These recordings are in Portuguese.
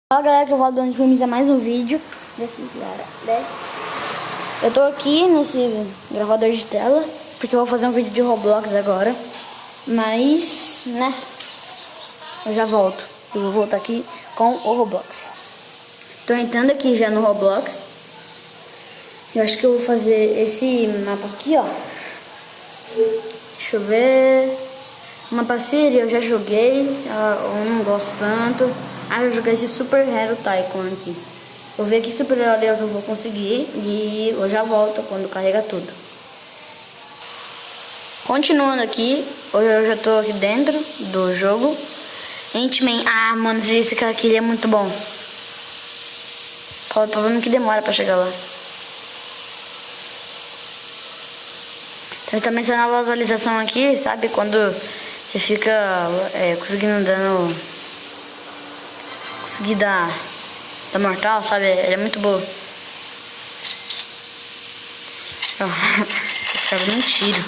Fala galera, que eu volto dando para mais um vídeo Eu tô aqui nesse gravador de tela porque eu vou fazer um vídeo de Roblox agora. Mas, né, eu já volto. Eu vou voltar aqui com o Roblox. Tô entrando aqui já no Roblox. Eu acho que eu vou fazer esse mapa aqui, ó. Deixa eu ver. Mapa City eu já joguei, eu não gosto tanto. Eu joguei esse Super Hero Tycoon aqui. Vou ver que super herói eu vou conseguir e eu já volto quando carrega tudo. Continuando aqui, hoje eu já tô aqui dentro do jogo. Ant-Man, mano, esse cara aqui ele é muito bom. O problema é que demora pra chegar lá. Tem também essa nova atualização aqui, sabe? Quando você fica conseguindo dano, conseguir dar mortal, sabe? Ele é muito boa. Esses caras não tiram.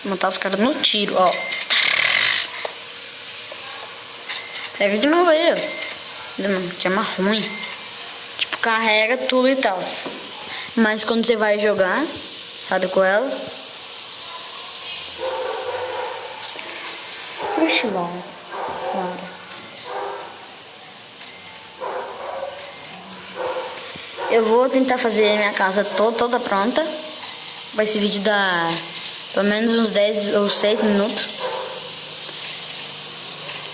Vou matar os caras no tiro, ó. Pega de novo aí, ó. Que é mais ruim. Tipo, carrega tudo e tal. Mas quando você vai jogar, sabe, com ela. Puxa lá. Eu vou tentar fazer minha casa toda pronta. Vai esse vídeo dar pelo menos uns 10 ou 6 minutos.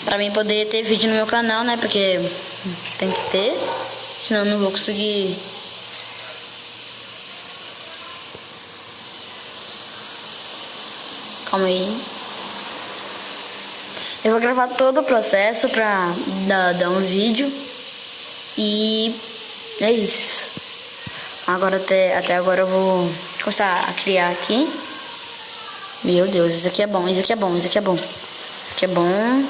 Pra mim poder ter vídeo no meu canal, né? Porque tem que ter. Senão eu não vou conseguir. Calma aí. Eu vou gravar todo o processo pra dar um vídeo. E é isso. Agora até agora eu vou começar a criar aqui. Meu Deus, isso aqui é bom, isso aqui é bom, isso aqui é bom. Isso aqui é bom.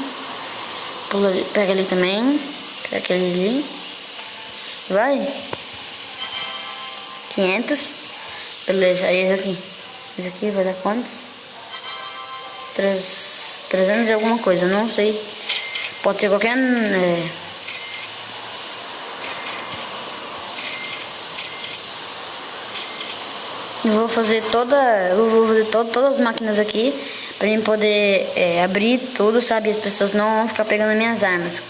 Pula ali, pega ali também. Pega aquele ali. Vai. 500. Beleza, aí esse aqui. Esse aqui vai dar quantos? 300 e alguma coisa, não sei. Pode ser qualquer... Eu vou fazer todas as máquinas aqui pra mim poder abrir tudo, sabe? As pessoas não vão ficar pegando minhas armas.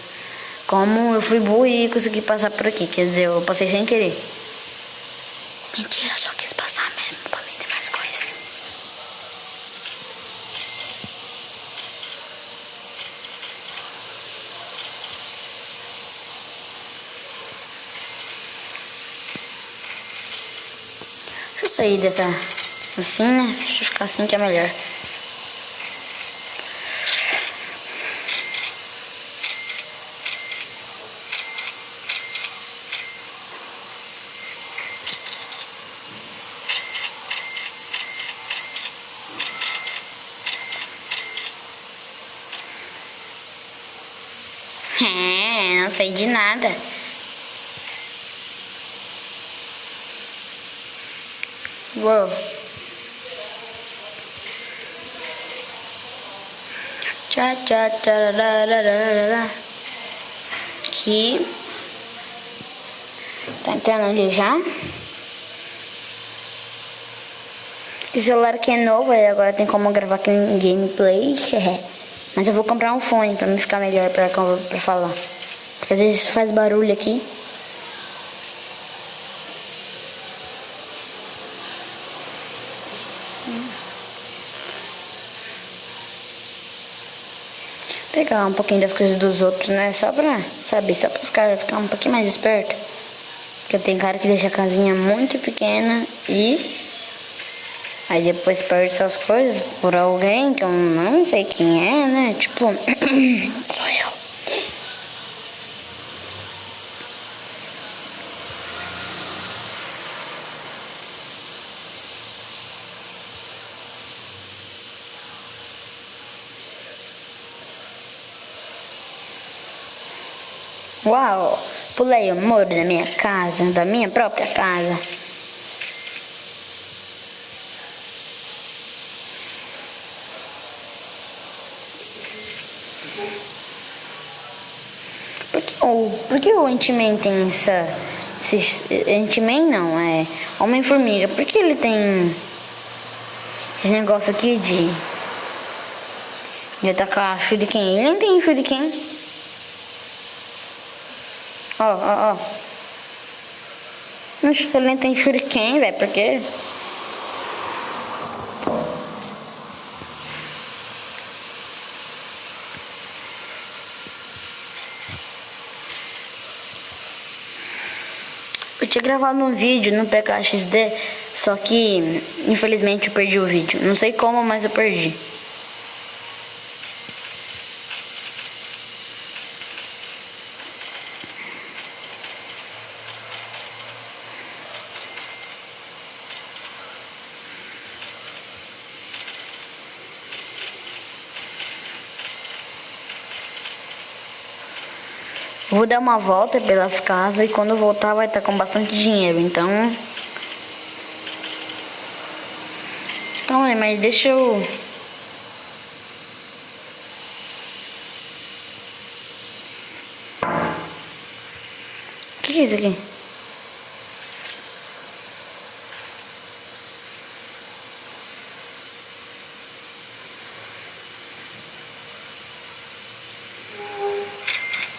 Como eu fui burro e consegui passar por aqui, quer dizer, eu passei sem querer. Mentira, só quis passar mesmo pra vender mais coisa. Deixa eu sair dessa assim, né? Deixa eu ficar assim que é melhor. Não sei de nada. Uou. Aqui. Tá entrando ali já. Esse celular aqui é novo, aí agora tem como gravar aqui em gameplay. Mas eu vou comprar um fone pra me ficar melhor pra falar. Porque às vezes faz barulho aqui. Pegar um pouquinho das coisas dos outros, né? Só pra saber, só para os caras ficarem um pouquinho mais espertos. Porque tem cara que deixa a casinha muito pequena e aí depois perde essas coisas por alguém que eu não sei quem é, né? Tipo, sou eu. Uau, pulei o muro da minha casa, da minha própria casa. Por que o Ant-Man tem essa... Ant-Man não, é Homem-Formiga. Por que ele tem esse negócio aqui de atacar shuriken? Ele nem tem shuriken. Ó. Não acho que ele nem tem shuriken, velho. Por quê? Eu tinha gravado um vídeo no PKXD, só que infelizmente eu perdi o vídeo. Não sei como, mas eu perdi. Vou dar uma volta pelas casas e quando eu voltar vai estar com bastante dinheiro, então... Calma aí, mas deixa eu... O que é isso aqui?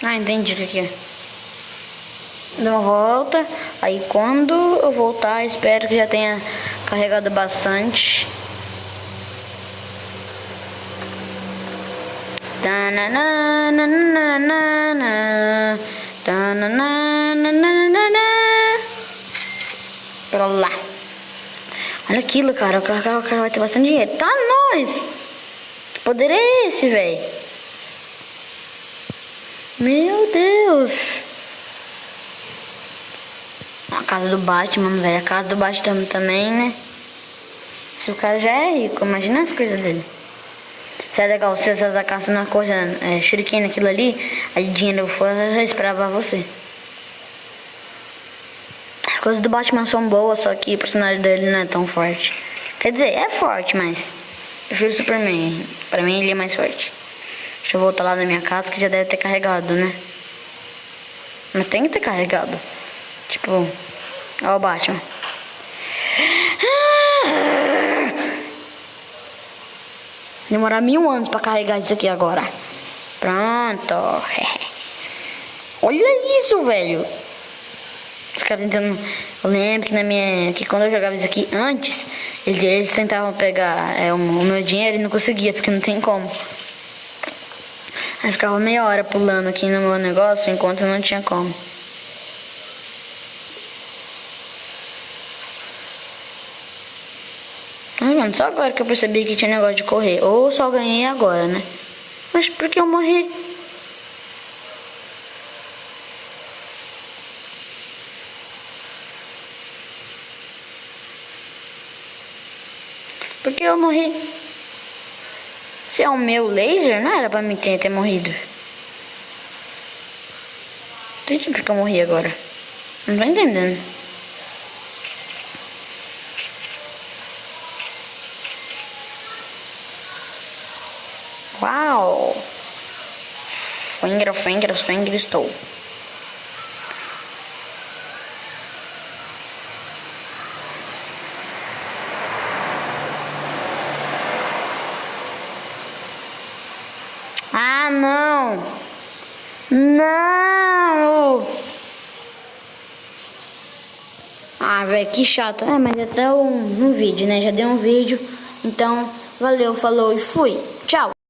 Ah, entendi o que é. Dou uma volta. Aí quando eu voltar, espero que já tenha carregado bastante. Pra lá. Olha aquilo, cara. O cara vai ter bastante dinheiro. Tá, nós! Que poder é esse, velho? Meu Deus! A casa do Batman, velho. A casa do Batman também, né? Se o cara já é rico, imagina as coisas dele. Se é legal, se você atacasse na coisa, shuriken naquilo ali, aí dinheiro for, eu já esperava você. As coisas do Batman são boas, só que o personagem dele não é tão forte. Quer dizer, é forte, mas eu prefiro o Superman. Pra mim ele é mais forte. Deixa eu voltar lá na minha casa que já deve ter carregado, né? Mas tem que ter carregado. Tipo, ó o Batman. Demorar 1000 anos pra carregar isso aqui agora. Pronto. Olha isso, velho. Os caras tentando... Eu lembro que quando eu jogava isso aqui antes, eles tentavam pegar o meu dinheiro e não conseguia, porque não tem como. Aí ficava meia hora pulando aqui no meu negócio enquanto não tinha como. Ai, mano, só agora que eu percebi que tinha negócio de correr. Ou só ganhei agora, né? Mas por que eu morri? Por que eu morri? Se é o meu laser, não era pra mim ter morrido. Não entendi porque eu morri agora. Não tô entendendo. Uau! Finger, estou. Ah, não! Não! Ah, velho, que chato. Mas até um vídeo, né? Já deu um vídeo. Então, valeu, falou e fui. Tchau!